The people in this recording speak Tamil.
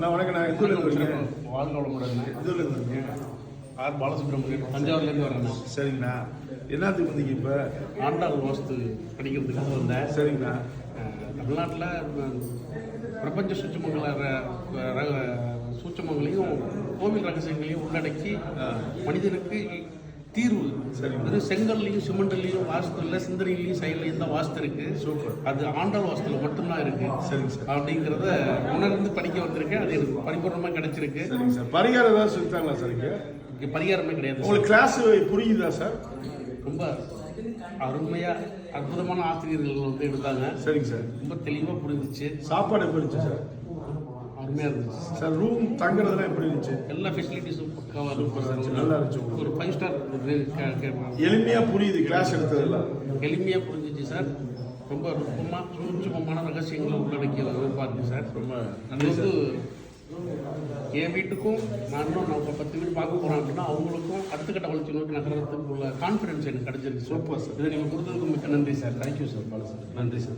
நான் வணக்கம். நான் எந்த ஊர்லேருந்து வரீங்க? வாழ்க வளமுடன். எந்த ஊர்லேருந்து வரீங்க? ஆர் பாலசுப்ரமணியன், தஞ்சாவூர்லேருந்து வரேன். சரிங்கண்ணா. என்னத்துக்கு வந்தீங்க இப்போ? ஆண்டாள் வாஸ்து படிக்கிறதுக்காக வந்தேன். சரிங்கண்ணா. தமிழ்நாட்டில் பிரபஞ்ச சூட்சமங்களையும் கோவில் ரகசியங்களையும் உள்ளடக்கி மனிதனுக்கு தீர்வு. சரி. அது செங்கல்லையும் சிமெண்ட்லையும் வாஸ்து இல்லை, சிந்தனையிலையும் செயலையும் தான் வாஸ்து இருக்கு. சூப்பர். அது ஆண்டாள் வாஸ்துல மட்டும்தான் இருக்கு. சரிங்க சார். அப்படிங்கிறத உணர்ந்து படிக்க வந்திருக்கேன். அது எனக்கு பரிபூர்ணமாக கிடைச்சிருக்கு. சரிங்க சார். பரிகாரம் ஏதாவது சொல்லிட்டாங்களா சார்? இங்கே பரிகாரமே கிடையாது. உங்களுக்கு கிளாஸ் புரியுதா சார்? ரொம்ப அருமையா அற்புதமான ஆசிரியர்கள் வந்து எடுத்தாங்க. சரிங்க சார். ரொம்ப தெளிவாக புரிஞ்சிச்சு. சாப்பாடு எப்படி இருந்துச்சு சார்? அருமையாக இருந்துச்சு சார். ரூம் தங்குறதுலாம் எப்படி இருந்துச்சு? எல்லா ஃபெசிலிட்டிஸும் பக்காவாக இருக்கும் சார். நல்லா இருந்துச்சு. ஒரு 5 ஸ்டார் எளிமையாக புரியுது கிளாஸ் எடுத்ததெல்லாம். எளிமையாக புரிஞ்சிச்சு சார். ரொம்ப சூட்சமமான ரகசியங்களை உள்ளடக்கிய வகுப்பாக இருக்குது சார். ரொம்ப அது நன்றி வந்து சார். என் வீட்டுக்கும் நான் இன்னும் 10 வீடு பார்க்க போகிறோம் அப்படின்னா அவங்களுக்கும் அடுத்த கட்ட வளர்ச்சி நோக்கி நகரத்துக்கு உள்ள கான்ஃபிடன்ஸ் எனக்கு கிடைச்சிருக்கு. Super sir. இதை நீங்கள் கொடுத்ததுக்கு மிக்க நன்றி sir. Thank you sir. Balu sir. நன்றி சார்.